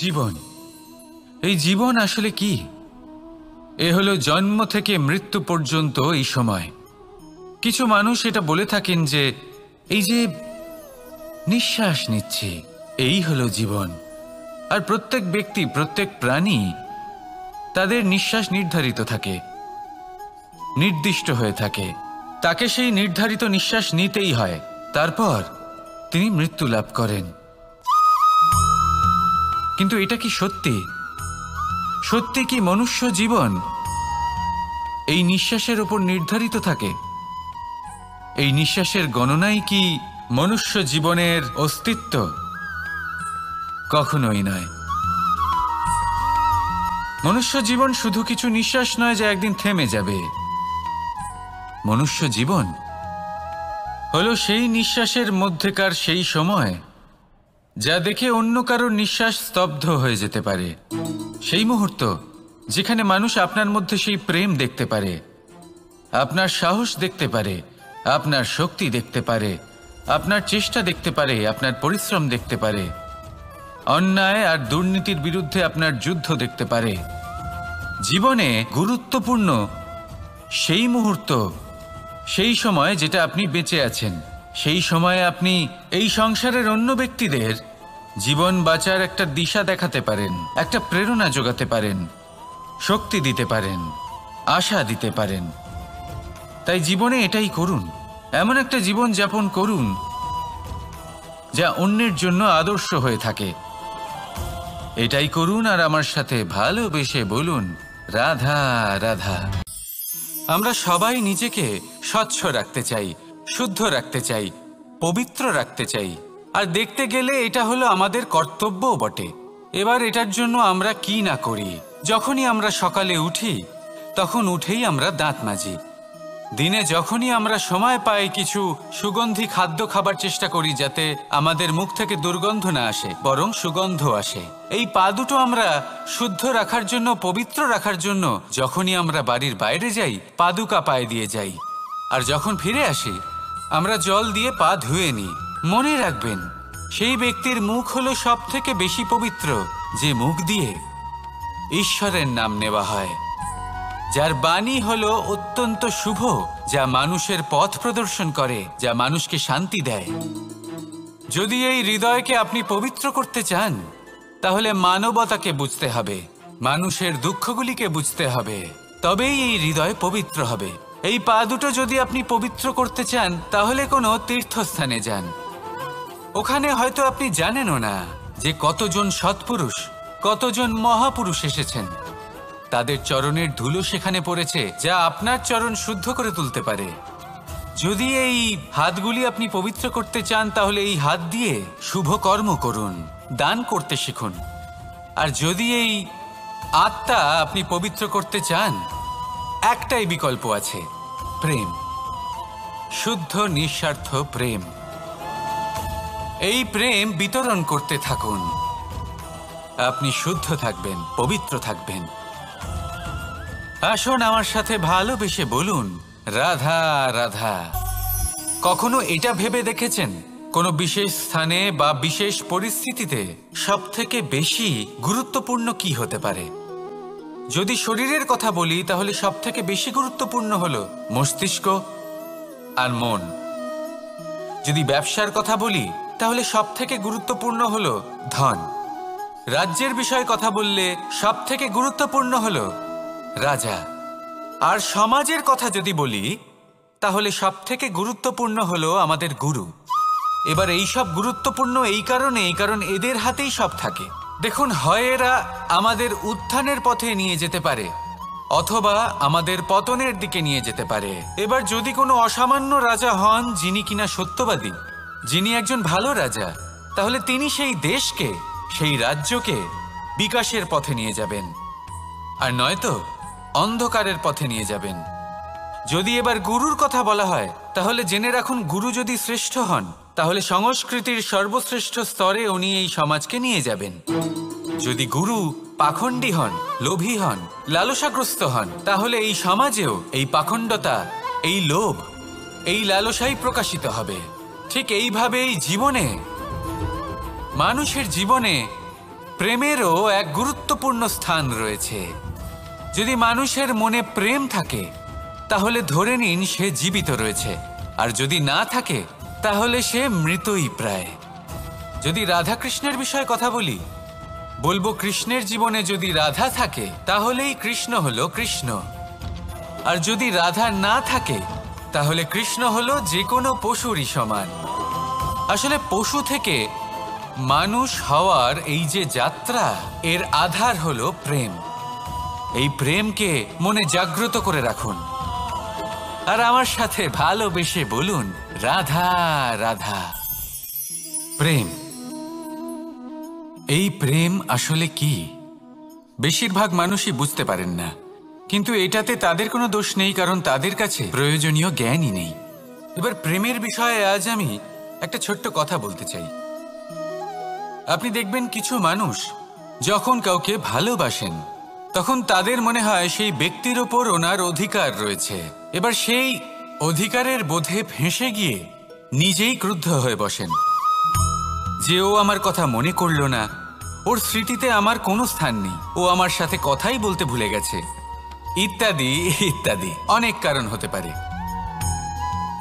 জীবন, এই জীবন আসলে কি? এ হলো জন্ম থেকে মৃত্যু পর্যন্ত এই সময়। কিছু মানুষ এটা বলে থাকেন যে এই যে নিঃশ্বাস নিচ্ছে এই হলো জীবন। আর প্রত্যেক ব্যক্তি, প্রত্যেক প্রাণী, তাদের নিঃশ্বাস নির্ধারিত থাকে, নির্দিষ্ট হয়ে থাকে। তাকে সেই নির্ধারিত নিঃশ্বাস নিতেই হয়, তারপর তিনি মৃত্যু লাভ করেন। কিন্তু এটা কি সত্যি? সত্যি কি মনুষ্য জীবন এই নিঃশ্বাসের উপর নির্ধারিত থাকে? এই নিঃশ্বাসের গণনাই কি মনুষ্য জীবনের অস্তিত্ব? কখনোই নয়। মনুষ্য জীবন শুধু কিছু নিঃশ্বাস নয় যা একদিন থেমে যাবে। মনুষ্য জীবন হলো সেই নিঃশ্বাসের মধ্যেকার সেই সময় যা দেখে অন্য কারোর নিঃশ্বাস স্তব্ধ হয়ে যেতে পারে। সেই মুহূর্ত যেখানে মানুষ আপনার মধ্যে সেই প্রেম দেখতে পারে, আপনার সাহস দেখতে পারে, আপনার শক্তি দেখতে পারে, আপনার চেষ্টা দেখতে পারে, আপনার পরিশ্রম দেখতে পারে, অন্যায় আর দুর্নীতির বিরুদ্ধে আপনার যুদ্ধ দেখতে পারে। জীবনে গুরুত্বপূর্ণ সেই মুহূর্ত, সেই সময় যেটা আপনি বেঁচে আছেন। সেই সময়ে আপনি এই সংসারের অন্য ব্যক্তিদের জীবন বাঁচার একটা দিশা দেখাতে পারেন, একটা প্রেরণা যোগাতে পারেন, শক্তি দিতে পারেন, আশা দিতে পারেন। তাই জীবনে এটাই করুন, এমন একটা জীবন যাপন করুন যা অন্যের জন্য আদর্শ হয়ে থাকে। এটাই করুন আর আমার সাথে ভালোবেসে বলুন, রাধা রাধা। আমরা সবাই নিজেকে স্বচ্ছ রাখতে চাই, শুদ্ধ রাখতে চাই, পবিত্র রাখতে চাই। আর দেখতে গেলে এটা হলো আমাদের কর্তব্যও বটে। এবার এটার জন্য আমরা কি না করি। যখনই আমরা সকালে উঠি তখন উঠেই আমরা দাঁত মাজি। দিনে যখনই আমরা সময় পাই কিছু সুগন্ধি খাদ্য খাবার চেষ্টা করি যাতে আমাদের মুখ থেকে দুর্গন্ধ না আসে, বরং সুগন্ধ আসে। এই পা দুটো আমরা শুদ্ধ রাখার জন্য, পবিত্র রাখার জন্য যখনই আমরা বাড়ির বাইরে যাই পাদুকা পায়ে দিয়ে যাই, আর যখন ফিরে আসি আমরা জল দিয়ে পা ধুয়ে নিই। মনে রাখবেন, সেই ব্যক্তির মুখ হলো সব থেকে বেশি পবিত্র যে মুখ দিয়ে ঈশ্বরের নাম নেওয়া হয়, যার বাণী হলো অত্যন্ত শুভ, যা মানুষের পথ প্রদর্শন করে, যা মানুষকে শান্তি দেয়। যদি এই হৃদয়কে আপনি পবিত্র করতে চান তাহলে মানবতাকে বুঝতে হবে, মানুষের দুঃখগুলিকে বুঝতে হবে, তবেই এই হৃদয় পবিত্র হবে। এই পা দুটো যদি আপনি পবিত্র করতে চান তাহলে কোনো তীর্থস্থানে যান। ওখানে হয়তো আপনি জানেনও না যে কতজন সৎপুরুষ, কতজন মহাপুরুষ এসেছেন। তাদের চরণের ধুলো সেখানে পড়েছে যা আপনার চরণ শুদ্ধ করে তুলতে পারে। যদি এই হাতগুলি আপনি পবিত্র করতে চান তাহলে এই হাত দিয়ে শুভ কর্ম করুন, দান করতে শিখুন। আর যদি এই আত্মা আপনি পবিত্র করতে চান, একটাই বিকল্প আছে, প্রেম, শুদ্ধ নিঃস্বার্থ প্রেম। এই প্রেম বিতরণ করতে থাকুন, আপনি শুদ্ধ থাকবেন, পবিত্র থাকবেন। আসুন আমার সাথে ভালোবেসে বলুন, রাধা রাধা। কখনো এটা ভেবে দেখেছেন কোনো বিশেষ স্থানে বা বিশেষ পরিস্থিতিতে সবথেকে বেশি গুরুত্বপূর্ণ কি হতে পারে? যদি শরীরের কথা বলি তাহলে সবথেকে বেশি গুরুত্বপূর্ণ হলো মস্তিষ্ক আর মন। যদি ব্যবসার কথা বলি তাহলে সবথেকে গুরুত্বপূর্ণ হলো ধন। রাজ্যের বিষয়ে কথা বললে সবথেকে গুরুত্বপূর্ণ হলো রাজা। আর সমাজের কথা যদি বলি তাহলে সবথেকে গুরুত্বপূর্ণ হলো আমাদের গুরু। এবার এই সব গুরুত্বপূর্ণ এই কারণ এদের হাতেই সব থাকে। দেখুন, হয় এরা আমাদের উত্থানের পথে নিয়ে যেতে পারে অথবা আমাদের পতনের দিকে নিয়ে যেতে পারে। এবার যদি কোনো অসামান্য রাজা হন যিনি কিনা সত্যবাদী, যিনি একজন ভালো রাজা, তাহলে তিনি সেই দেশকে, সেই রাজ্যকে বিকাশের পথে নিয়ে যাবেন, আর নয়তো অন্ধকারের পথে নিয়ে যাবেন। যদি এবার গুরুর কথা বলা হয় তাহলে জেনে রাখুন, গুরু যদি শ্রেষ্ঠ হন তাহলে সংস্কৃতির সর্বশ্রেষ্ঠ স্তরে উনি এই সমাজকে নিয়ে যাবেন। যদি গুরু পাখণ্ডী হন, লোভী হন, লালসাগ্রস্ত হন, তাহলে এই সমাজেও এই পাখণ্ডতা, এই লোভ, এই লালসাই প্রকাশিত হবে। ঠিক এইভাবেই জীবনে, মানুষের জীবনে প্রেমেরও এক গুরুত্বপূর্ণ স্থান রয়েছে। যদি মানুষের মনে প্রেম থাকে তাহলে ধরে নিন সে জীবিত রয়েছে, আর যদি না থাকে তাহলে সে মৃতই প্রায়। যদি রাধা কৃষ্ণের বিষয়ে কথা বলবো কৃষ্ণের জীবনে যদি রাধা থাকে তাহলেই কৃষ্ণ হলো কৃষ্ণ, আর যদি রাধা না থাকে তাহলে কৃষ্ণ হলো যে কোনো পশুরই সমান। আসলে পশু থেকে মানুষ হওয়ার এই যে যাত্রা, এর আধার হলো প্রেম। এই প্রেমকে মনে জাগ্রত করে রাখুন আর আমার সাথে ভালোবেসে বলুন, রাধা রাধা। প্রেম, এই প্রেম আসলে কি? বেশিরভাগ মানুষই বুঝতে পারেন না, কিন্তু এটাতে তাদের কোনো দোষ নেই, কারণ তাদের কাছে প্রয়োজনীয় জ্ঞানই নেই। এবার প্রেমের বিষয়ে আজ আমি একটা ছোট্ট কথা বলতে চাই। আপনি দেখবেন কিছু মানুষ যখন কাউকে ভালোবাসেন তখন তাদের মনে হয় সেই ব্যক্তির ওপর ওনার অধিকার রয়েছে। এবার সেই অধিকারের বোধে ফেঁসে গিয়ে নিজেই ক্রুদ্ধ হয়ে বসেন যে ও আমার কথা মনে করলো না, ওর স্মৃতিতে আমার কোনো স্থান নেই, ও আমার সাথে কথাই বলতে ভুলে গেছে, ইত্যাদি ইত্যাদি অনেক কারণ হতে পারে।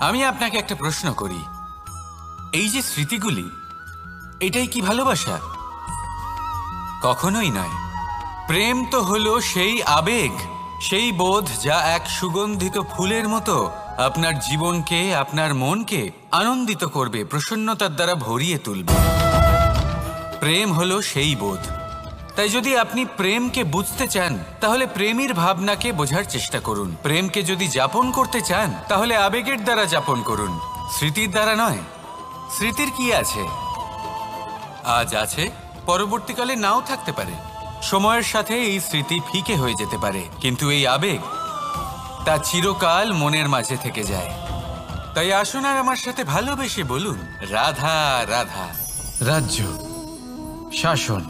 আমি আপনাকে একটা প্রশ্ন করি, এই যে স্মৃতিগুলি, এটাই কি ভালোবাসা? কখনোই নয়। প্রেম তো হলো সেই আবেগ, সেই বোধ যা এক সুগন্ধিত ফুলের মতো আপনার জীবনকে, আপনার মনকে আনন্দিত করবে, প্রসন্নতার দ্বারা ভরিয়ে তুলবে। প্রেম হলো সেই বোধ। তাই যদি আপনি প্রেমকে বুঝতে চান তাহলে প্রেমের ভাবনাকে বোঝার চেষ্টা করুন। প্রেমকে যদি যাপন করতে চান তাহলে আবেগের দ্বারা যাপন করুন, স্মৃতির দ্বারা নয়। স্মৃতির কি আছে? আজ আছে, পরবর্তীকালে নাও থাকতে পারে। সময়ের সাথে এই স্মৃতি ফিকে হয়ে যেতে পারে, কিন্তু এই আবেগ তা চিরকাল মনের মাঝে থেকে যায়। তাই আসুন আর আমার সাথে ভালোবেসে বলুন, রাধা রাধা। রাজ্য, শাসন,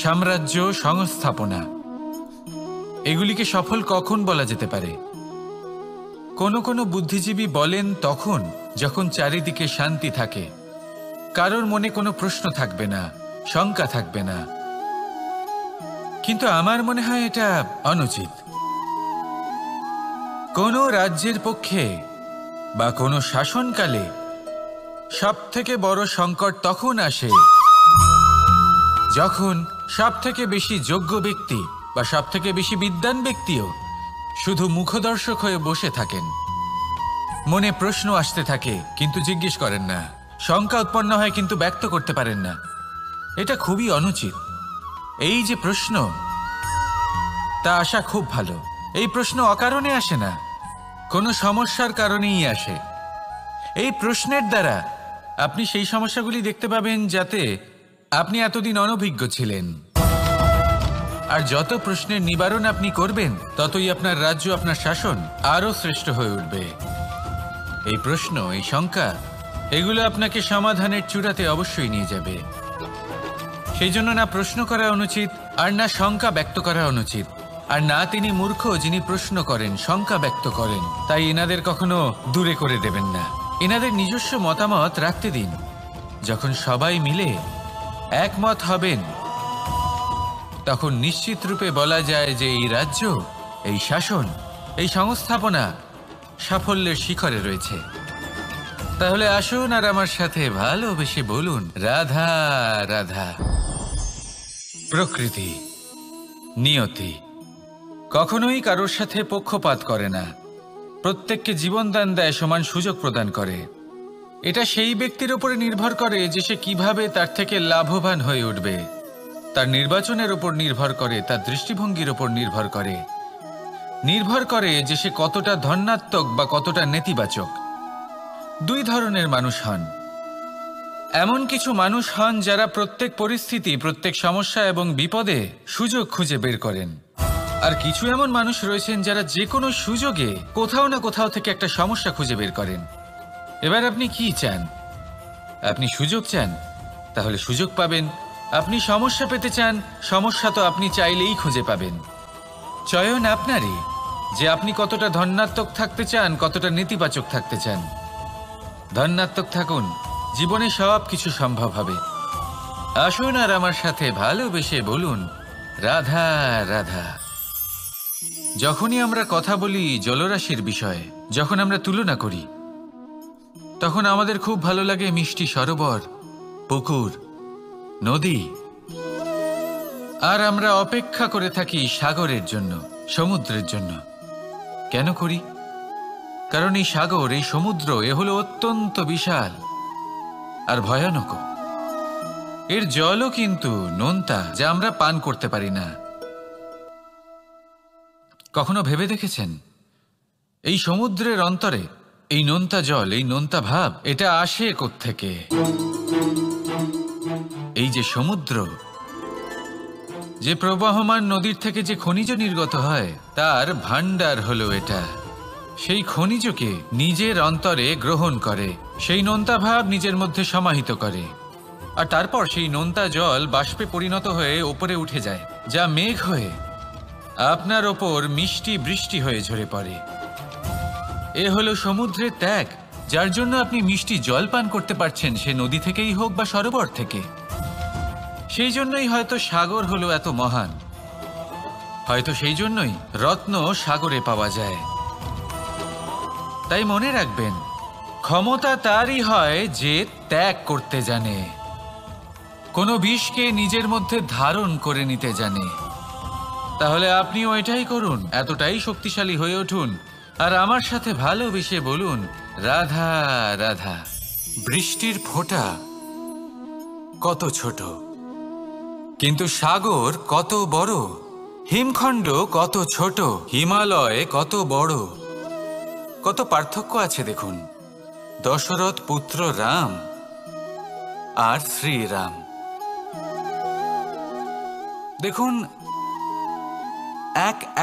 সাম্রাজ্য, সংস্থাপনা, এগুলিকে সফল কখন বলা যেতে পারে? কোনো বুদ্ধিজীবী বলেন তখন যখন চারিদিকে শান্তি থাকে, কারোর মনে কোনো প্রশ্ন থাকবে না, শঙ্কা থাকবে না। কিন্তু আমার মনে হয় এটা অনুচিত। কোনো রাজ্যের পক্ষে বা কোনো শাসনকালে সবথেকে বড় সংকট তখন আসে যখন সবথেকে বেশি যোগ্য ব্যক্তি বা সবথেকে বেশি বিদ্বান ব্যক্তিও শুধু মুখদর্শক হয়ে বসে থাকেন। মনে প্রশ্ন আসতে থাকে কিন্তু জিজ্ঞেস করেন না, শঙ্কা উৎপন্ন হয় কিন্তু ব্যক্ত করতে পারেন না। এটা খুবই অনুচিত। এই যে প্রশ্ন, তা আসা খুব ভালো। এই প্রশ্ন অকারণে আসে না, কোনো সমস্যার কারণেই আসে। এই প্রশ্নের দ্বারা আপনি সেই সমস্যাগুলি দেখতে পাবেন যাতে আপনি এতদিন অনভিজ্ঞ ছিলেন। আর যত প্রশ্নের নিবারণ আপনি করবেন ততই আপনার রাজ্য, আপনার শাসন আরও শ্রেষ্ঠ হয়ে উঠবে। এই প্রশ্ন, এই শঙ্কা, এগুলো আপনাকে সমাধানের চূড়াতে অবশ্যই নিয়ে যাবে। সেই জন্য না প্রশ্ন করা অনুচিত, আর না শঙ্কা ব্যক্ত করা অনুচিত, আর না তিনি মূর্খ যিনি প্রশ্ন করেন, শঙ্কা ব্যক্ত করেন। তাই এনাদের কখনো দূরে করে দেবেন না, এনাদের নিজস্ব মতামত রাখতে দিন। যখন সবাই মিলে একমত হবেন তখন নিশ্চিত রূপে বলা যায় যে এই রাজ্য, এই শাসন, এই সংস্থাপনা সাফল্যের শিখরে রয়েছে। তাহলে আসুন আর আমার সাথে ভালোবেসে বলুন, রাধা রাধা। প্রকৃতি, নিয়তি কখনোই কারোর সাথে পক্ষপাত করে না, প্রত্যেককে জীবনদান দেয়, সমান সুযোগ প্রদান করে। এটা সেই ব্যক্তির উপরে নির্ভর করে যে সে কিভাবে তার থেকে লাভবান হয়ে উঠবে। তার নির্বাচনের উপর নির্ভর করে, তার দৃষ্টিভঙ্গির উপর নির্ভর করে যে সে কতটা ধনাত্মক বা কতটা নেতিবাচক। দুই ধরনের মানুষ হন। এমন কিছু মানুষ হন যারা প্রত্যেক পরিস্থিতি, প্রত্যেক সমস্যা এবং বিপদে সুযোগ খুঁজে বের করেন। আর কিছু এমন মানুষ রয়েছেন যারা যে কোনো সুযোগে কোথাও না কোথাও থেকে একটা সমস্যা খুঁজে বের করেন। এবার আপনি কি চান? আপনি সুযোগ চান, তাহলে সুযোগ পাবেন। আপনি সমস্যা পেতে চান, সমস্যা তো আপনি চাইলেই খুঁজে পাবেন। চয়ন আপনারই যে আপনি কতটা ধনাত্মক থাকতে চান, কতটা নেতিবাচক থাকতে চান। ধনাত্মক থাকুন, জীবনে সব কিছু সম্ভব হবে। আসুন আর আমার সাথে ভালোবেসে বলুন রাধা রাধা। যখনই আমরা কথা বলি জলরাশির বিষয়ে, যখন আমরা তুলনা করি, তখন আমাদের খুব ভালো লাগে মিষ্টি সরোবর, পুকুর, নদী। আর আমরা অপেক্ষা করে থাকি সাগরের জন্য, সমুদ্রের জন্য। কেন করি? কারণ এই সাগর, এই সমুদ্র, এ হলো অত্যন্ত বিশাল আর ভয়ানক। এর জলও কিন্তু নোনতা, যা আমরা পান করতে পারি না। কখনো ভেবে দেখেছেন এই সমুদ্রের অন্তরে এই নোনতা জল, এই নোনতা ভাব, এটা আসে কোত্থেকে? এই যে সমুদ্র, যে প্রবাহমান নদীর থেকে যে খনিজ নির্গত হয়, তার ভান্ডার হলো এটা। সেই খনিজকে নিজের অন্তরে গ্রহণ করে, সেই নোনতা ভাব নিজের মধ্যে সমাহিত করে, আর তারপর সেই নোনতা জল বাষ্পে পরিণত হয়ে ওপরে উঠে যায়, যা মেঘ হয়ে আপনার ওপর মিষ্টি বৃষ্টি হয়ে ঝরে পড়ে। এ হলো সমুদ্রের ত্যাগ, যার জন্য আপনি মিষ্টি জল পান করতে পারছেন, সে নদী থেকেই হোক বা সরোবর থেকে। সেই জন্যই হয়তো সাগর হলো এত মহান, হয়তো সেই জন্যই রত্ন সাগরে পাওয়া যায়। তাই মনে রাখবেন, ক্ষমতা তারই হয় যে ত্যাগ করতে জানে, কোনো বিষকে নিজের মধ্যে ধারণ করে নিতে জানে। তাহলে আপনিও এটাই করুন, এতটাই শক্তিশালী হয়ে উঠুন আর আমার সাথে ভালোবেসে বলুন রাধা রাধা। বৃষ্টির ফোঁটা কত ছোট, কিন্তু সাগর কত বড়, হিমখণ্ড কত ছোট, হিমালয় কত বড়। কত পার্থক্য আছে দেখুন, দশরথ পুত্র রাম আর শ্রীরাম। দেখুন,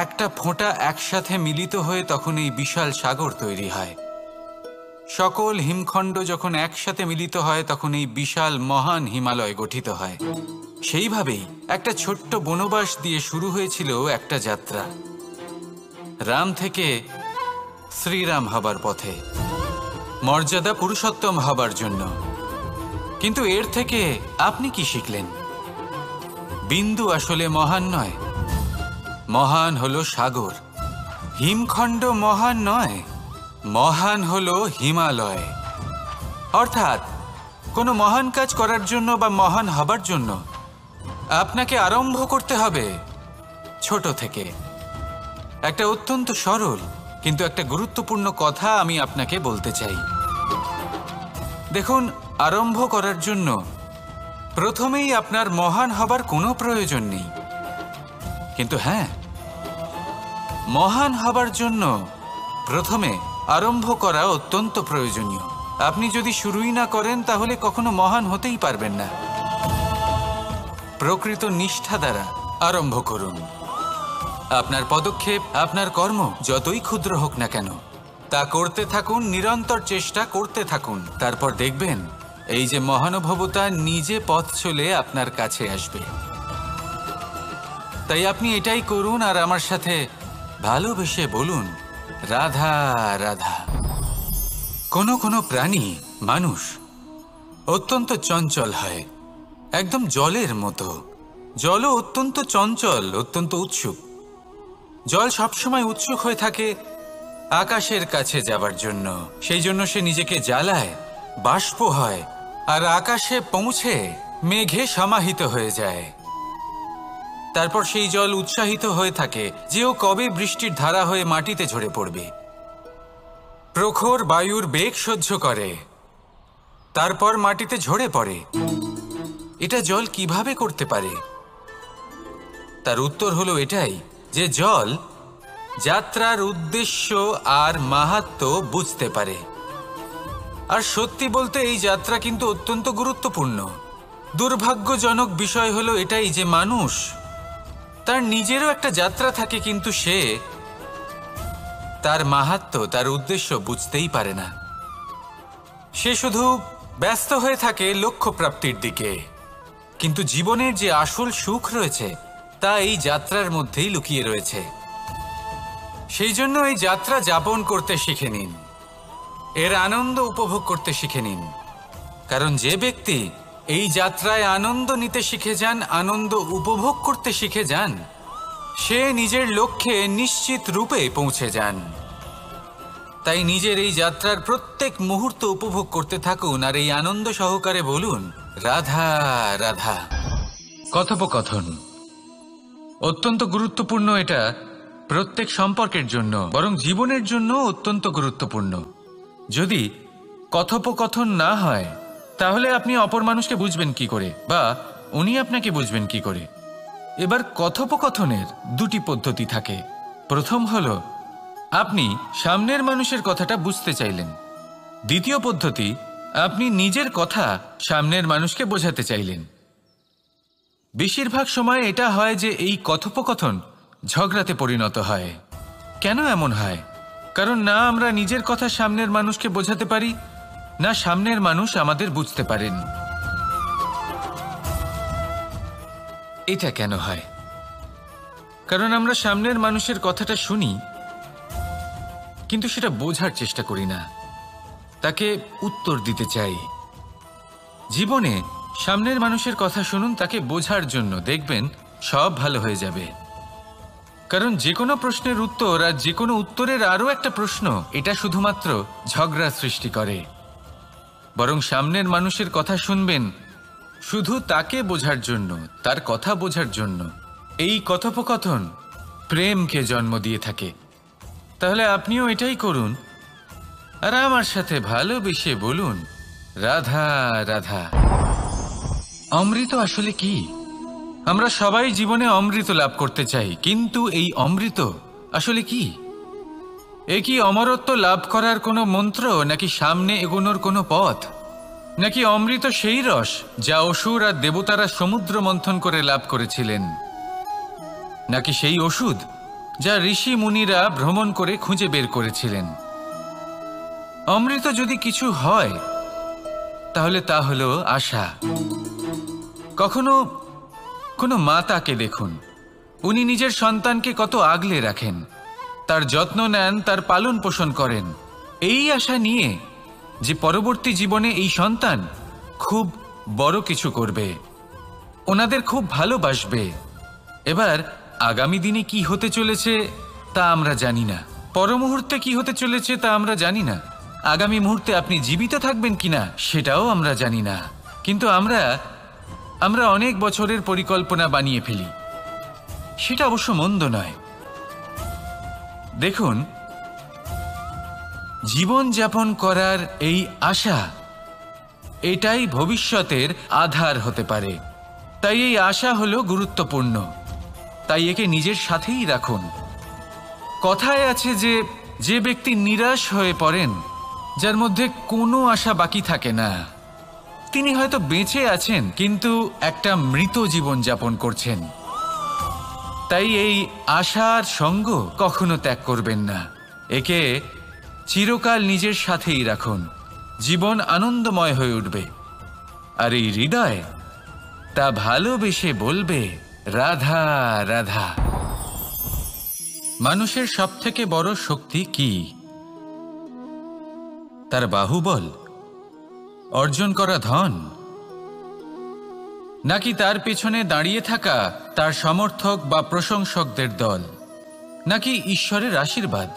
একটা ফোঁটা একসাথে মিলিত হয়ে তখন এই বিশাল সাগর তৈরি হয়। সকল হিমখণ্ড যখন একসাথে মিলিত হয় তখন এই বিশাল মহান হিমালয় গঠিত হয়। সেইভাবেই একটা ছোট্ট বনবাস দিয়ে শুরু হয়েছিল একটা যাত্রা, রাম থেকে শ্রীরাম হবার পথে, মর্যাদা পুরুষোত্তম হবার জন্য। কিন্তু এর থেকে আপনি কি শিখলেন? বিন্দু আসলে মহান নয়, মহান হলো সাগর। হিমখণ্ড মহান নয়, মহান হলো হিমালয়। অর্থাৎ কোনো মহান কাজ করার জন্য বা মহান হবার জন্য আপনাকে আরম্ভ করতে হবে ছোট থেকে। একটা অত্যন্ত সরল কিন্তু একটা গুরুত্বপূর্ণ কথা আমি আপনাকে বলতে চাই। দেখুন, আরম্ভ করার জন্য প্রথমেই আপনার মহান হবার কোনো প্রয়োজন নেই, কিন্তু হ্যাঁ, মহান হবার জন্য প্রথমে আরম্ভ করা অত্যন্ত প্রয়োজনীয়। আপনি যদি শুরুই না করেন তাহলে কখনো মহান হতেই পারবেন না। প্রকৃত নিষ্ঠা দ্বারা আরম্ভ করুন। আপনার পদক্ষেপ, আপনার কর্ম যতই ক্ষুদ্র হোক না কেন, তা করতে থাকুন, নিরন্তর চেষ্টা করতে থাকুন। তারপর দেখবেন এই যে মহানুভবতা নিজে পথ চলে আপনার কাছে আসবে। তাই আপনি এটাই করুন আর আমার সাথে ভালোবেসে বলুন রাধা রাধা। কোনো প্রাণী, মানুষ অত্যন্ত চঞ্চল হয়, একদম জলের মতো। জলও অত্যন্ত চঞ্চল, অত্যন্ত উৎসুক। জল সবসময় উৎসুক হয়ে থাকে আকাশের কাছে যাবার জন্য। সেই জন্য সে নিজেকে জ্বালায়, বাষ্প হয় আর আকাশে পৌঁছে মেঘে সমাহিত হয়ে যায়। তারপর সেই জল উৎসাহিত হয়ে থাকে যে ও কবে বৃষ্টির ধারা হয়ে মাটিতে ঝরে পড়বে। প্রখর বায়ুর বেগ সহ্য করে, তারপর মাটিতে ঝরে পড়ে। এটা জল কিভাবে করতে পারে? তার উত্তর হলো এটাই যে জল যাত্রার উদ্দেশ্য আর মাহাত্ম্য বুঝতে পারে। আর সত্যি বলতে এই যাত্রা কিন্তু অত্যন্ত গুরুত্বপূর্ণ। দুর্ভাগ্যজনক বিষয় হলো এটাই যে মানুষ, তার নিজেরও একটা যাত্রা থাকে, কিন্তু সে তার মাহাত্ম্য, তার উদ্দেশ্য বুঝতেই পারে না। সে শুধু ব্যস্ত হয়ে থাকে লক্ষ্য প্রাপ্তির দিকে। কিন্তু জীবনের যে আসল সুখ রয়েছে তা এই যাত্রার মধ্যেই লুকিয়ে রয়েছে। সেই জন্য এই যাত্রা যাপন করতে শিখে নিন, এর আনন্দ উপভোগ করতে শিখে নিন। কারণ যে ব্যক্তি এই যাত্রায় আনন্দ নিতে শিখে যান, আনন্দ উপভোগ করতে শিখে যান, সে নিজের লক্ষ্যে নিশ্চিত রূপে পৌঁছে যান। তাই নিজের এই যাত্রার প্রত্যেক মুহূর্ত উপভোগ করতে থাকুন আর এই আনন্দ সহকারে বলুন, রাধা রাধা। কথোপকথন অত্যন্ত গুরুত্বপূর্ণ। এটা প্রত্যেক সম্পর্কের জন্য, বরং জীবনের জন্য অত্যন্ত গুরুত্বপূর্ণ। যদি কথোপকথন না হয় তাহলে আপনি অপর মানুষকে বুঝবেন কি করে, বা উনি আপনাকে বুঝবেন কি করে? এবার কথোপকথনের দুটি পদ্ধতি থাকে। প্রথম হলো আপনি সামনের মানুষের কথাটা বুঝতে চাইলেন। দ্বিতীয় পদ্ধতি, আপনি নিজের কথা সামনের মানুষকে বোঝাতে চাইলেন। বেশিরভাগ সময় এটা হয় যে এই কথোপকথন ঝগড়াতে পরিণত হয়। কেন এমন হয়? কারণ না আমরা নিজের কথা সামনের মানুষকে বোঝাতে পারি, না সামনের মানুষ আমাদের বুঝতে পারেন। এটা কেন হয়? কারণ আমরা সামনের মানুষের কথাটা শুনি, কিন্তু সেটা বোঝার চেষ্টা করি না, তাকে উত্তর দিতে চাই। জীবনে সামনের মানুষের কথা শুনুন তাকে বোঝার জন্য, দেখবেন সব ভালো হয়ে যাবে। কারণ যে কোনো প্রশ্নের উত্তর আর যে কোনো উত্তরের আরও একটা প্রশ্ন, এটা শুধুমাত্র ঝগড়া সৃষ্টি করে। বরং সামনের মানুষের কথা শুনবেন শুধু তাকে বোঝার জন্য, তার কথা বোঝার জন্য। এই কথোপকথন প্রেমকে জন্ম দিয়ে থাকে। তাহলে আপনিও এটাই করুন আর আমার সাথে ভালোবেসে বলুন, রাধা রাধা। অমৃত আসলে কি? আমরা সবাই জীবনে অমৃত লাভ করতে চাই, কিন্তু এই অমৃত আসলে কি? এ কি অমরত্ব লাভ করার কোনো মন্ত্র, নাকি সামনে এগোনোর কোনো পথ? নাকি অমৃত সেই রস যা অসুর আর দেবতারা সমুদ্র মন্থন করে লাভ করেছিলেন? নাকি সেই ওষুধ যা ঋষি মুনিরা ভ্রমণ করে খুঁজে বের করেছিলেন? অমৃত যদি কিছু হয় তাহলে তা হলো আশা। কখনো কোনো মাতাকে দেখুন, উনি নিজের সন্তানকে কত আগলে রাখেন, তার যত্ন নেন, তার পালন পোষণ করেন, এই আশা নিয়ে যে পরবর্তী জীবনে এই সন্তান খুব বড় কিছু করবে, ওনাদের খুব ভালোবাসবে। এবার আগামী দিনে কি হতে চলেছে তা আমরা জানি না, পর মুহূর্তে কি হতে চলেছে তা আমরা জানি না, আগামী মুহূর্তে আপনি জীবিত থাকবেন কিনা সেটাও আমরা জানি না। কিন্তু আমরা অনেক বছরের পরিকল্পনা বানিয়ে ফেলি। সেটা অবশ্য মন্দ নয়। দেখুন, জীবন যাপন করার এই আশা, এটাই ভবিষ্যতের আধার হতে পারে। তাই এই আশা হলো গুরুত্বপূর্ণ, তাই একে নিজের সাথেই রাখুন। কথায় আছে যে যে ব্যক্তি নিরাশ হয়ে পড়েন, যার মধ্যে কোনো আশা বাকি থাকে না, তিনি হয়তো বেঁচে আছেন কিন্তু একটা মৃত জীবন যাপন করছেন। তাই এই আশার সঙ্গ কখনো ত্যাগ করবেন না, একে চিরকাল নিজের সাথেই রাখুন। জীবন আনন্দময় হয়ে উঠবে আর এই হৃদয় তা ভালোবেসে বলবে, রাধা রাধা। মানুষের সবথেকে বড় শক্তি কি? তার বাহুবল, অর্জন করা ধন, নাকি তার পেছনে দাঁড়িয়ে থাকা তার সমর্থক বা প্রশংসকদের দল, নাকি ঈশ্বরের আশীর্বাদ?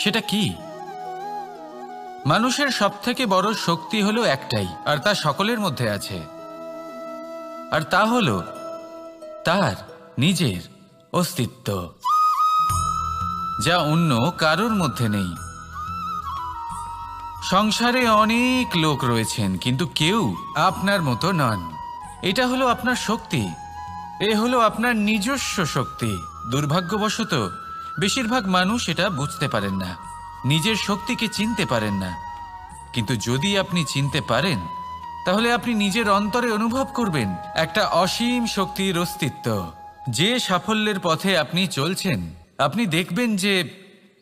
সেটা কি? মানুষের সবথেকে বড় শক্তি হলো একটাই, আর তা সকলের মধ্যে আছে, আর তা হলো তার নিজের অস্তিত্ব, যা অন্য কারোর মধ্যে নেই। সংসারে অনেক লোক রয়েছেন, কিন্তু কেউ আপনার মতো নন। এটা হলো আপনার শক্তি, এ হলো আপনার নিজস্ব শক্তি। দুর্ভাগ্যবশত বেশিরভাগ মানুষ এটা বুঝতে পারেন না, নিজের শক্তিকে চিনতে পারেন না। কিন্তু যদি আপনি চিনতে পারেন, তাহলে আপনি নিজের অন্তরে অনুভব করবেন একটা অসীম শক্তির অস্তিত্ব। যে সাফল্যের পথে আপনি চলছেন, আপনি দেখবেন যে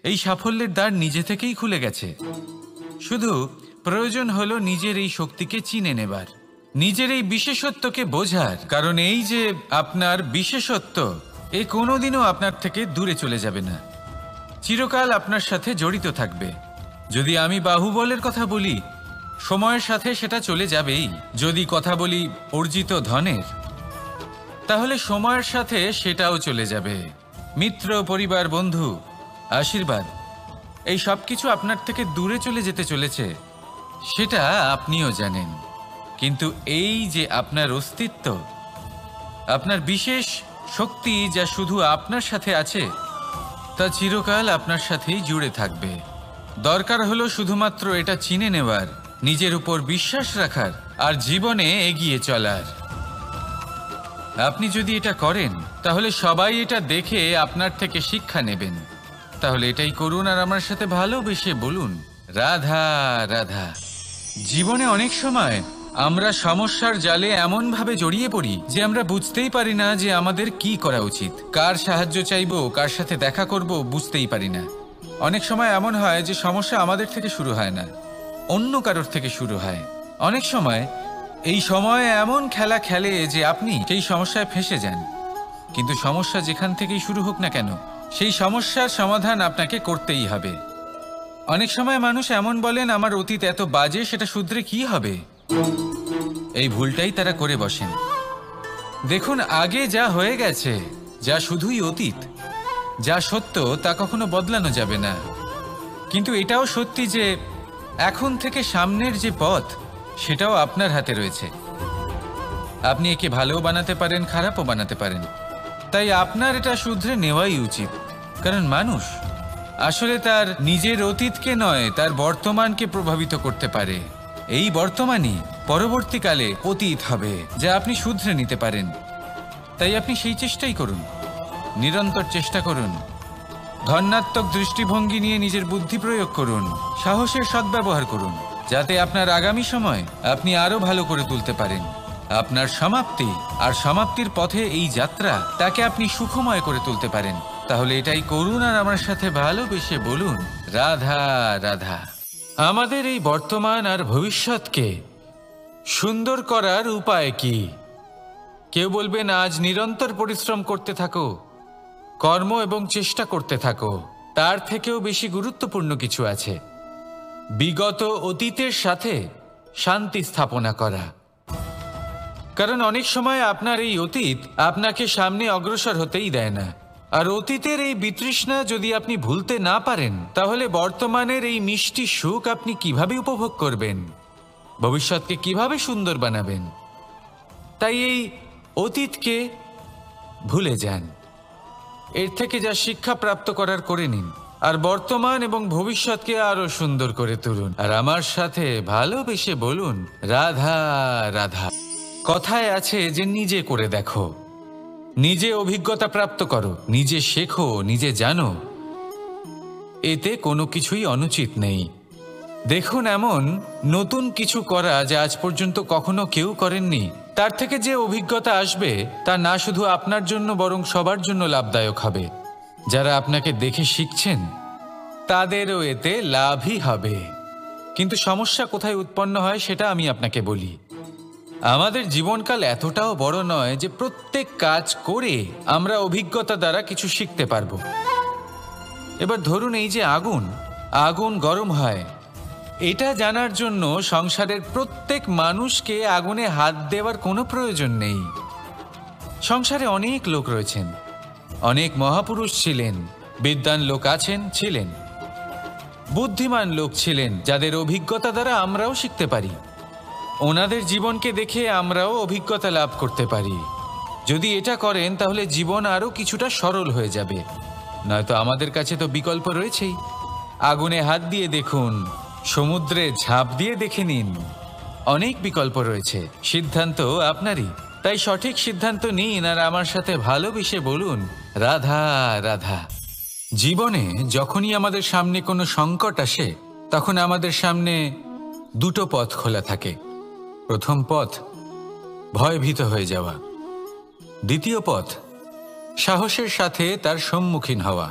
এই সাফল্যের দ্বার নিজে থেকেই খুলে গেছে। শুধু প্রয়োজন হলো নিজের এই শক্তিকে চিনে নেবার, নিজের এই বিশেষত্বকে বোঝার। কারণ এই যে আপনার বিশেষত্ব, এ কোনোদিনও আপনার থেকে দূরে চলে যাবে না, চিরকাল আপনার সাথে জড়িত থাকবে। যদি আমি বাহুবলের কথা বলি, সময়ের সাথে সেটা চলে যাবেই। যদি কথা বলি অর্জিত ধনের, তাহলে সময়ের সাথে সেটাও চলে যাবে। মিত্র, পরিবার, বন্ধু, আশীর্বাদ, এই সব কিছু আপনার থেকে দূরে চলে যেতে চলেছে, সেটা আপনিও জানেন। কিন্তু এই যে আপনার অস্তিত্ব, আপনার বিশেষ শক্তি যা শুধু আপনার সাথে আছে, তা চিরকাল আপনার সাথেই জুড়ে থাকবে। দরকার হলো শুধুমাত্র এটা চিনে নেওয়ার, নিজের উপর বিশ্বাস রাখার আর জীবনে এগিয়ে চলার। আপনি যদি এটা করেন, তাহলে সবাই এটা দেখে আপনার থেকে শিক্ষা নেবেন। তাহলে এটাই করুন আর আমার সাথে ভালোবেসে বলুন, রাধা রাধা। জীবনে অনেক সময় আমরা সমস্যার জালে এমনভাবে জড়িয়ে পড়ি যে আমরা বুঝতেই পারি না যে আমাদের কি করা উচিত, কার সাহায্য চাইবো, কার সাথে দেখা করব, বুঝতেই পারি না। অনেক সময় এমন হয় যে সমস্যা আমাদের থেকে শুরু হয় না, অন্য কারোর থেকে শুরু হয়। অনেক সময় এই সময় এমন খেলা খেলে যে আপনি সেই সমস্যায় ফেঁসে যান। কিন্তু সমস্যা যেখান থেকেই শুরু হোক না কেন, সেই সমস্যার সমাধান আপনাকে করতেই হবে। অনেক সময় মানুষ এমন বলেন, আমার অতীত এত বাজে, সেটা শুধরে কি হবে। এই ভুলটাই তারা করে বসেন। দেখুন, আগে যা হয়ে গেছে, যা শুধুই অতীত, যা সত্য তা কখনো বদলানো যাবে না। কিন্তু এটাও সত্যি যে এখন থেকে সামনের যে পথ, সেটাও আপনার হাতে রয়েছে। আপনি একে ভালোও বানাতে পারেন, খারাপও বানাতে পারেন। তাই আপনার এটা শুধরে নেওয়াই উচিত। কারণ মানুষ আসলে তার নিজের অতীতকে নয়, তার বর্তমানকে প্রভাবিত করতে পারে। এই বর্তমানই পরবর্তীকালে অতীত হবে, যা আপনি শুধরে নিতে পারেন। তাই আপনি সেই চেষ্টাই করুন, নিরন্তর চেষ্টা করুন। ধন্যাত্মক দৃষ্টিভঙ্গি নিয়ে নিজের বুদ্ধি প্রয়োগ করুন, সাহসের সদ্ব্যবহার করুন, যাতে আপনার আগামী সময় আপনি আরো ভালো করে তুলতে পারেন। আপনার সমাপ্তি আর সমাপ্তির পথে এই যাত্রা, তাকে আপনি সুখময় করে তুলতে পারেন। তাহলে এটাই করুন আর আমার সাথে ভালোবেসে বলুন, রাধা রাধা। আমাদের এই বর্তমান আর ভবিষ্যৎকে সুন্দর করার উপায় কি? কেউ বলবেন, আজ নিরন্তর পরিশ্রম করতে থাকো, কর্ম এবং চেষ্টা করতে থাকো। তার থেকেও বেশি গুরুত্বপূর্ণ কিছু আছে, বিগত অতীতের সাথে শান্তি স্থাপনা করা। কারণ অনেক সময় আপনার এই অতীত আপনাকে সামনে অগ্রসর হতেই দেয় না। আর অতীতের এই বিতৃষ্ণা যদি আপনি ভুলতে না পারেন, তাহলে বর্তমানের এই মিষ্টি সুখ আপনি কিভাবে উপভোগ করবেন, ভবিষ্যৎকে কিভাবে সুন্দর বানাবেন? তাই এই অতীতকে ভুলে যান, এর থেকে যা শিক্ষা প্রাপ্ত করার করে নিন, আর বর্তমান এবং ভবিষ্যৎকে আরো সুন্দর করে তুলুন। আর আমার সাথে ভালোবেসে বলুন, রাধা রাধা। কথায় আছে যে নিজে করে দেখো, নিজে অভিজ্ঞতা প্রাপ্ত করো, নিজে শেখো, নিজে জানো। এতে কোনো কিছুই অনুচিত নেই। দেখুন, এমন নতুন কিছু করা যা আজ পর্যন্ত কখনো কেউ করেননি, তার থেকে যে অভিজ্ঞতা আসবে তা না শুধু আপনার জন্য বরং সবার জন্য লাভদায়ক হবে। যারা আপনাকে দেখে শিখছেন তাদেরও এতে লাভই হবে। কিন্তু সমস্যা কোথায় উৎপন্ন হয় সেটা আমি আপনাকে বলি। আমাদের জীবনকাল এতটাও বড় নয় যে প্রত্যেক কাজ করে আমরা অভিজ্ঞতা দ্বারা কিছু শিখতে পারবো। এবার ধরুন, এই যে আগুন গরম হয়, এটা জানার জন্য সংসারের প্রত্যেক মানুষকে আগুনে হাত দেওয়ার কোনো প্রয়োজন নেই। সংসারে অনেক লোক রয়েছেন, অনেক মহাপুরুষ ছিলেন, বিদ্বান লোক ছিলেন, বুদ্ধিমান লোক ছিলেন, যাদের অভিজ্ঞতা দ্বারা আমরাও শিখতে পারি। ওনাদের জীবনকে দেখে আমরাও অভিজ্ঞতা লাভ করতে পারি। যদি এটা করেন তাহলে জীবন আরও কিছুটা সরল হয়ে যাবে। নয়তো আমাদের কাছে তো বিকল্প রয়েছেই। আগুনে হাত দিয়ে দেখুন, সমুদ্রে ঝাঁপ দিয়ে দেখে নিন, অনেক বিকল্প রয়েছে। সিদ্ধান্ত আপনারই। তাই সঠিক সিদ্ধান্ত নিন আর আমার সাথে ভালোবেসে বলুন, রাধা রাধা। জীবনে যখনই আমাদের সামনে কোনো সংকট আসে, তখন আমাদের সামনে দুটো পথ খোলা থাকে। প্রথম পথ ভয়ভীত হয়ে যাওয়া, দ্বিতীয় পথ সাহসের সাথে তার সম্মুখীন হওয়া।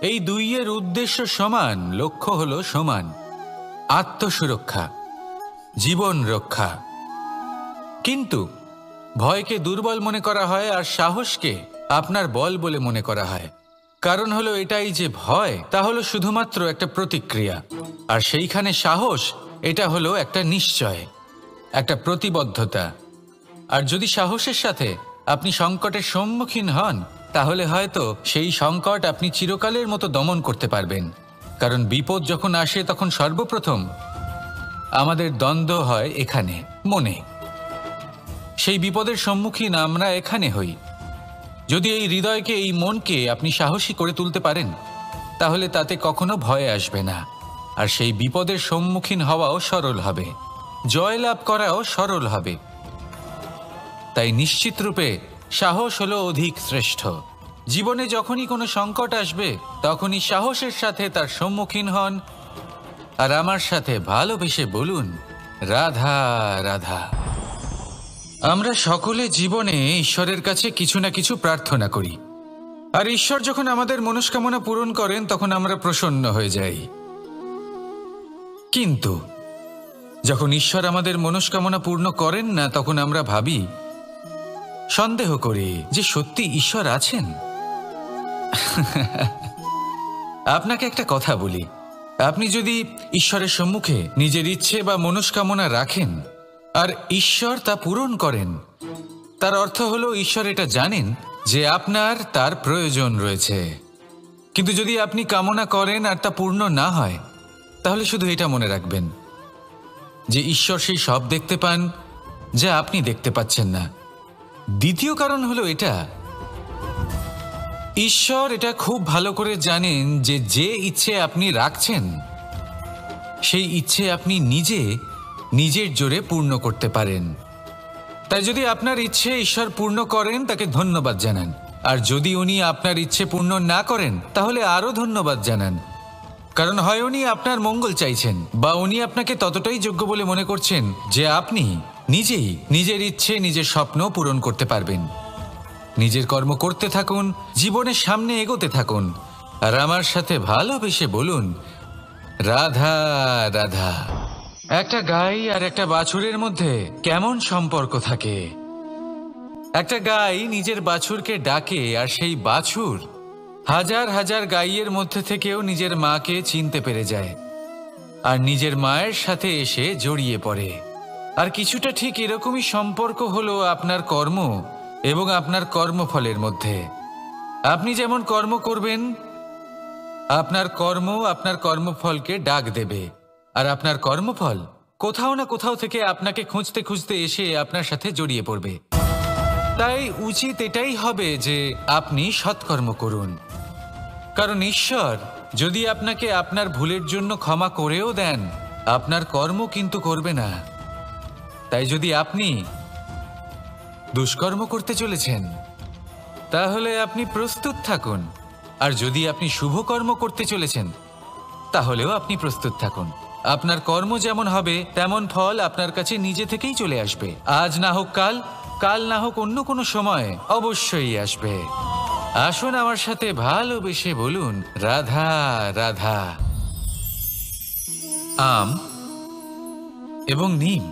এই দুইয়ের উদ্দেশ্য সমান, লক্ষ্য হলো সমান, আত্মসুরক্ষা, জীবন রক্ষা। কিন্তু ভয়কে দুর্বল মনে করা হয় আর সাহসকে আপনার বল বলে মনে করা হয়। কারণ হলো এটাই যে ভয় তা হলো শুধুমাত্র একটা প্রতিক্রিয়া, আর সেইখানে সাহস এটা হলো একটা নিশ্চয়, একটা প্রতিবদ্ধতা। আর যদি সাহসের সাথে আপনি সংকটের সম্মুখীন হন, তাহলে হয়তো সেই সংকট আপনি চিরকালের মতো দমন করতে পারবেন। কারণ বিপদ যখন আসে তখন সর্বপ্রথম আমাদের দ্বন্দ্ব হয় এখানে, মনে। সেই বিপদের সম্মুখীন আমরা এখানে হই। যদি এই হৃদয়কে, এই মনকে আপনি সাহসী করে তুলতে পারেন, তাহলে তাতে কখনো ভয় আসবে না। আর সেই বিপদের সম্মুখীন হওয়াও সরল হবে, জয়লাভ করাও সরল হবে। তাই নিশ্চিত রূপে সাহস হলো অধিক শ্রেষ্ঠ। জীবনে যখনই কোনো সংকট আসবে, তখনই সাহসের সাথে তার সম্মুখীন হন। আর আমার সাথে ভালোবেসে বলুন, রাধা রাধা। আমরা সকলে জীবনে ঈশ্বরের কাছে কিছু না কিছু প্রার্থনা করি, আর ঈশ্বর যখন আমাদের মনস্কামনা পূরণ করেন তখন আমরা প্রসন্ন হয়ে যাই। কিন্তু যখন ঈশ্বর আমাদের মনস্কামনা পূর্ণ করেন না, তখন আমরা ভাবি, সন্দেহ করি যে সত্যি ঈশ্বর আছেন। আপনাকে একটা কথা বলি, আপনি যদি ঈশ্বরের সম্মুখে নিজের ইচ্ছে বা মনস্কামনা রাখেন আর ঈশ্বর তা পূরণ করেন, তার অর্থ হলো ঈশ্বর এটা জানেন যে আপনার তার প্রয়োজন রয়েছে। কিন্তু যদি আপনি কামনা করেন আর তা পূর্ণ না হয়, তাহলে শুধু এটা মনে রাখবেন যে ঈশ্বর সেই সব দেখতে পান যা আপনি দেখতে পাচ্ছেন না। দ্বিতীয় কারণ হলো এটা, ঈশ্বর এটা খুব ভালো করে জানেন যে যে ইচ্ছে আপনি রাখছেন, সেই ইচ্ছে আপনি নিজের জোরে পূর্ণ করতে পারেন। তাই যদি আপনার ইচ্ছে ঈশ্বর পূর্ণ করেন, তাকে ধন্যবাদ জানান। আর যদি উনি আপনার ইচ্ছে পূর্ণ না করেন, তাহলে আরও ধন্যবাদ জানান। কারণ হয় উনি আপনার মঙ্গল চাইছেন, বা উনি আপনাকে ততটাই যোগ্য বলে মনে করছেন যে আপনি নিজেই নিজের ইচ্ছে, নিজের স্বপ্ন পূরণ করতে পারবেন। নিজের কর্ম করতে থাকুন, জীবনের সামনে এগোতে থাকুন, আর আমার সাথে ভালোবেসে বলুন, রাধা রাধা। একটা গাই আর একটা বাছুরের মধ্যে কেমন সম্পর্ক থাকে? একটা গাই নিজের বাছুরকে ডাকে, আর সেই বাছুর হাজার হাজার গাইয়ের মধ্যে থেকেও নিজের মাকে চিনতে পেরে যায় আর নিজের মায়ের সাথে এসে জড়িয়ে পড়ে। আর কিছুটা ঠিক এরকমই সম্পর্ক হলো আপনার কর্ম এবং আপনার কর্মফলের মধ্যে। আপনি যেমন কর্ম করবেন, আপনার কর্ম আপনার কর্মফলকে ডাক দেবে, আর আপনার কর্মফল কোথাও না কোথাও থেকে আপনাকে খুঁজতে খুঁজতে এসে আপনার সাথে জড়িয়ে পড়বে। তাই উচিত এটাই হবে যে আপনি সৎকর্ম করুন। কারণ ঈশ্বর যদি আপনাকে আপনার ভুলের জন্য ক্ষমা করেও দেন, আপনার কর্ম কিন্তু করবে না। তাই যদি আপনি দুষ্কর্ম করতে চলেছেন, তাহলে আপনি প্রস্তুত থাকুন। আর যদি আপনি শুভ কর্ম করতে চলেছেন, তাহলেও আপনি প্রস্তুত থাকুন। আপনার কর্ম যেমন হবে, তেমন ফল আপনার কাছে নিজে থেকেই চলে আসবে। আজ না হোক কাল, কাল না হোক অন্য কোনো সময়, অবশ্যই আসবে। আসুন আমার সাথে ভালোবেসে বলুন, রাধা রাধা। আম এবং নিম,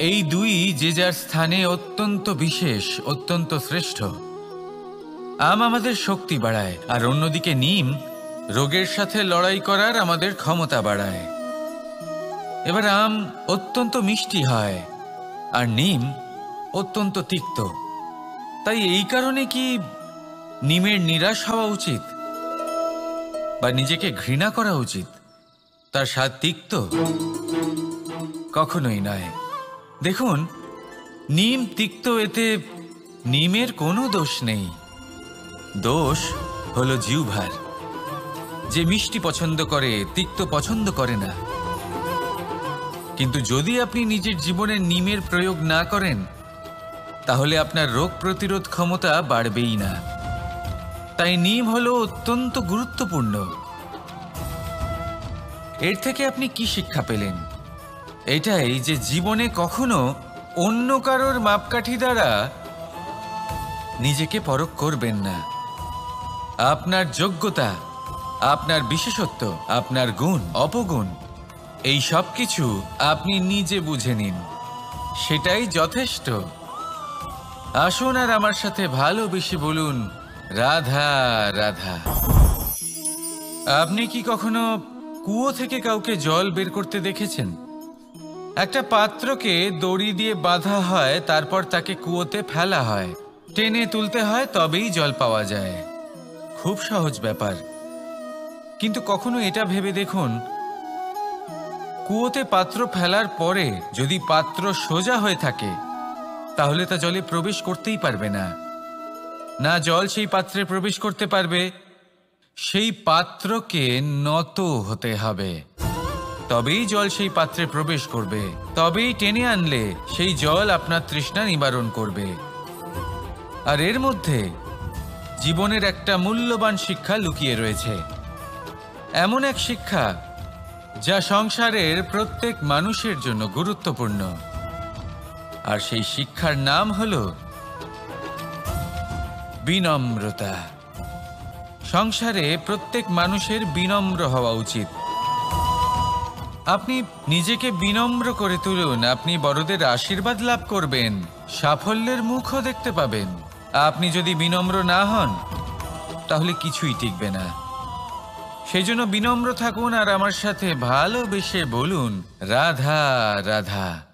এই দুই যে যার স্থানে অত্যন্ত বিশেষ, অত্যন্ত শ্রেষ্ঠ। আম আমাদের শক্তি বাড়ায়, আর অন্যদিকে নিম রোগের সাথে লড়াই করার আমাদের ক্ষমতা বাড়ায়। এবার আম অত্যন্ত মিষ্টি হয় আর নিম অত্যন্ত তিক্ত। তাই এই কারণে কি নিমের নিরাশ হওয়া উচিত বা নিজেকে ঘৃণা করা উচিত? তার স্বাদ তিক্ত? কখনোই নয়। দেখুন, নিম তিক্ত, এতে নিমের কোনো দোষ নেই। দোষ হলো জিহ্বার, যে মিষ্টি পছন্দ করে, তিক্ত পছন্দ করে না। কিন্তু যদি আপনি নিজের জীবনে নিমের প্রয়োগ না করেন, তাহলে আপনার রোগ প্রতিরোধ ক্ষমতা বাড়বেই না। তাই নিম হলো অত্যন্ত গুরুত্বপূর্ণ। এর থেকে আপনি কি শিক্ষা পেলেন? এটাই যে জীবনে কখনো অন্য কারোর মাপকাঠি দ্বারা নিজেকে পরখ করবেন না। আপনার যোগ্যতা, আপনার বিশেষত্ব, আপনার গুণ, অপগুণ, এই সব কিছু আপনি নিজে বুঝে নিন, সেটাই যথেষ্ট। আসুন আর আমার সাথে ভালোবেসে বলুন, রাধা রাধা। আপনি কি কখনো কুয়ো থেকে কাউকে জল বের করতে দেখেছেন? একটা পাত্রকে দড়ি দিয়ে বাঁধা হয়, তারপর তাকে কুয়োতে ফেলা হয়, টেনে তুলতে হয়, তবেই জল পাওয়া যায়। খুব সহজ ব্যাপার। কিন্তু কখনো এটা ভেবে দেখুন, কুয়োতে পাত্র ফেলার পরে যদি পাত্র সোজা হয়ে থাকে তাহলে তা জলে প্রবেশ করতেই পারবে না। না জল সেই পাত্রে প্রবেশ করতে পারবে, সেই পাত্রকে নত হতে হবে, তবেই জল সেই পাত্রে প্রবেশ করবে, তবেই টেনে আনলে সেই জল আপনার তৃষ্ণা নিবারণ করবে। আর এর মধ্যে জীবনের একটা মূল্যবান শিক্ষা লুকিয়ে রয়েছে, এমন এক শিক্ষা যা সংসারের প্রত্যেক মানুষের জন্য গুরুত্বপূর্ণ। আর সেই শিক্ষার নাম হল বিনম্রতা। সংসারে প্রত্যেক মানুষের বিনম্র হওয়া উচিত। আপনি নিজেকে বিনম্র করে তুলুন, আপনি বড়দের আশীর্বাদ লাভ করবেন, সাফল্যের মুখও দেখতে পাবেন। আপনি যদি বিনম্র না হন তাহলে কিছুই টিকবে না। সেই জন্য বিনম্র থাকুন আর আমার সাথে ভালোবেসে বলুন রাধা রাধা।